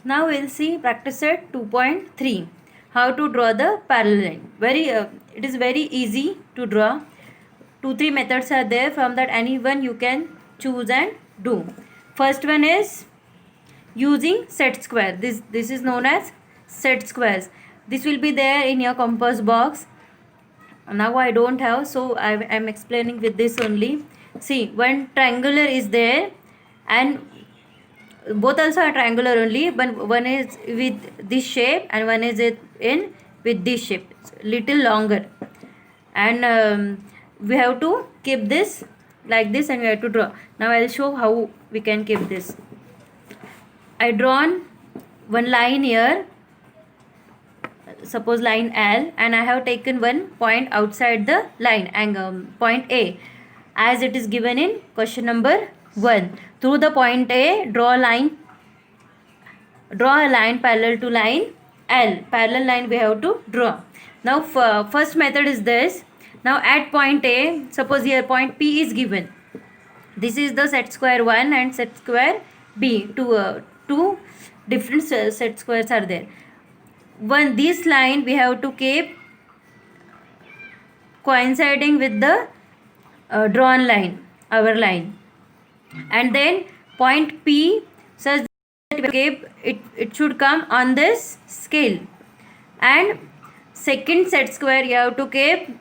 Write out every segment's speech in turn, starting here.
Now we'll see practice set 2.3, how to draw the parallel line. It is very easy to draw. 2-3 methods are there, from that any one you can choose and do. First one is using set square. This is known as set squares. This will be there in your compass box. Now I don't have, so I am explaining with this only. See, one triangular is there, and both also are triangular only, but one is with this shape and one is in with this shape. It's little longer, and we have to keep this like this, and we have to draw. Now I'll show how we can keep this. I drawn one line here, suppose line L, and I have taken one point outside the line, and point A, as it is given in question number 1. Through the point A, draw a line parallel to line L. Parallel line we have to draw. Now first method is this. Now at point A, suppose here point P is given. This is the set square 1 and set square B. Two different set squares are there. This line we have to keep coinciding with the drawn line, our line, and then point P such that it should come on this scale, and second set square you have to keep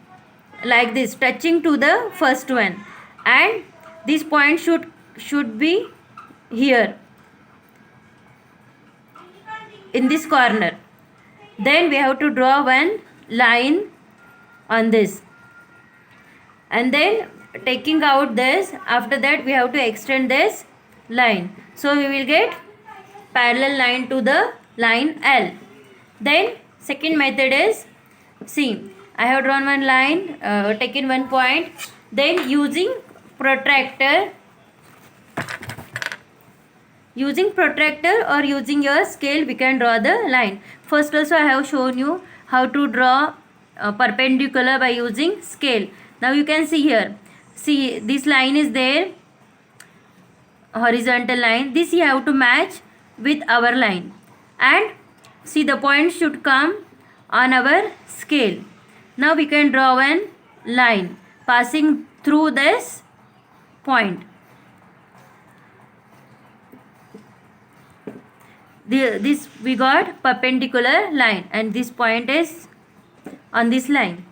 like this, touching to the first one, and this point should be here in this corner. Then we have to draw one line on this, and then taking out this, after that we have to extend this line, so we will get parallel line to the line L. Then second method is, see, I have drawn one line, taken one point, then using protractor or using your scale we can draw the line. First also I have shown you how to draw perpendicular by using scale. Now you can see here, see this line is there, horizontal line, this you have to match with our line, and see the point should come on our scale. Now we can draw one line passing through this point. This we got perpendicular line, and this point is on this line.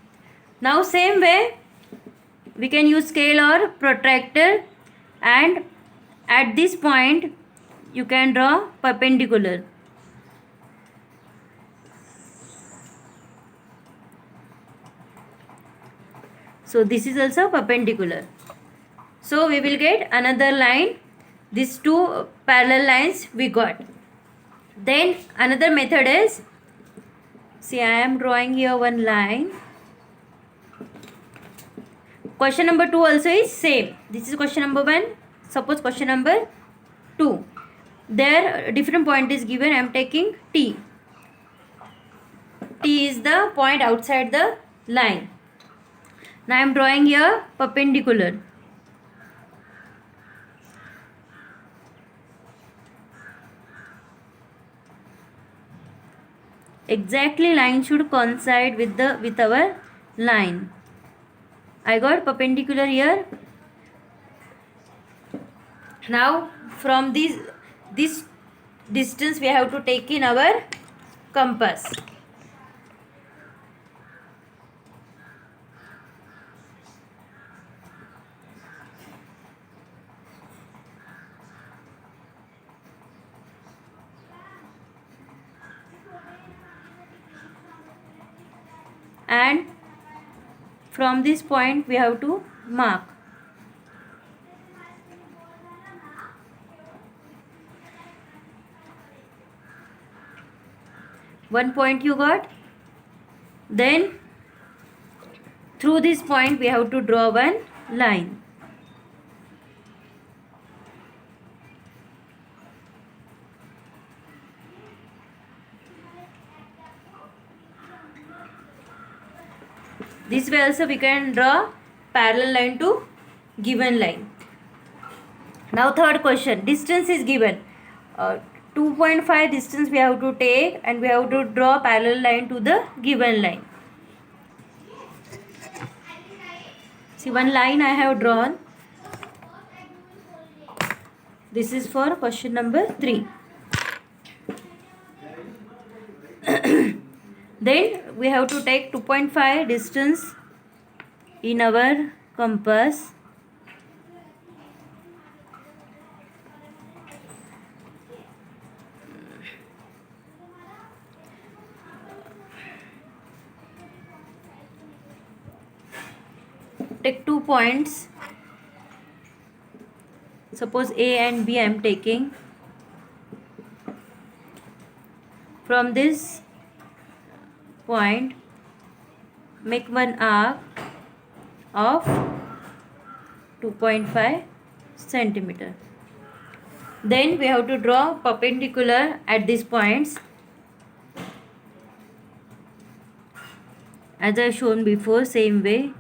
Now same way we can use scale or protractor, and at this point you can draw perpendicular. So this is also perpendicular. So we will get another line. These two parallel lines we got. Then another method is, see, I am drawing here one line. Question number 2 also is same. This is question number 1. Suppose question number 2. There different point is given. I am taking T. T is the point outside the line. Now I am drawing here perpendicular. Exactly line should coincide with our line. I got perpendicular here. Now from this distance we have to take in our compass. And from this point we have to mark. One point you got. Then through this point we have to draw one line. This way also we can draw parallel line to given line. Now third question, distance is given. 2.5 distance we have to take, and we have to draw parallel line to the given line. See, one line I have drawn. This is for question number 3. Then we have to take 2.5 distance in our compass. Take 2 points. Suppose A and B I am taking. From this point, make one arc of 2.5 centimeter. Then we have to draw perpendicular at these points, as I shown before, same way.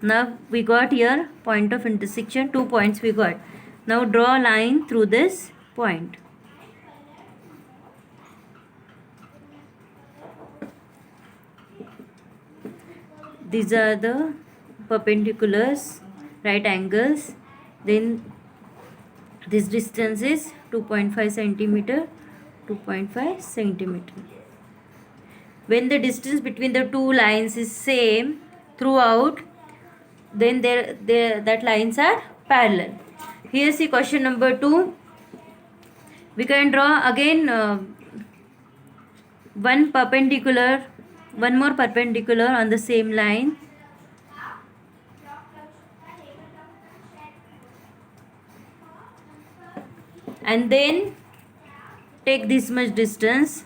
Now we got here point of intersection, 2 points we got. Now draw a line through this point. These are the perpendiculars, right angles. Then this distance is 2.5 centimeter, 2.5 centimeter. When the distance between the two lines is same throughout, then that lines are parallel. Here see question number 2. We can draw again one more perpendicular on the same line. And then take this much distance.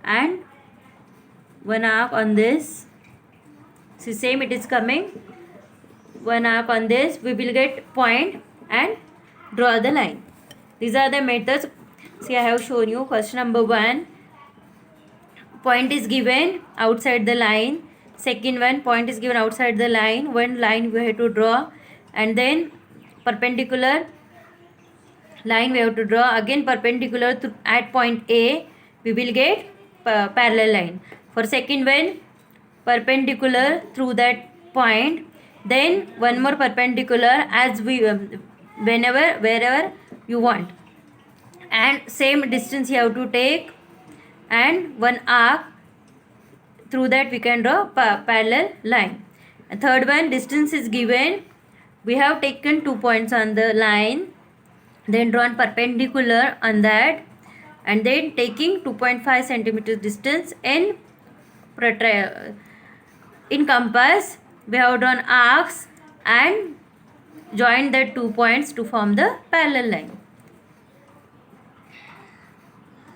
And one arc on this. See, same it is coming. One arc on this. We will get point and draw the line. These are the methods. See, I have shown you question number 1. Point is given outside the line. Second one, point is given outside the line. One line we have to draw. And then perpendicular line we have to draw. Again perpendicular at point A. We will get parallel line. For second one, perpendicular through that point, then one more perpendicular as we wherever you want, and same distance you have to take, and one arc through that we can draw parallel line. And third one, distance is given, we have taken 2 points on the line, then drawn perpendicular on that, and then taking 2.5 centimeter distance in compass, we have drawn arcs and joined the 2 points to form the parallel line.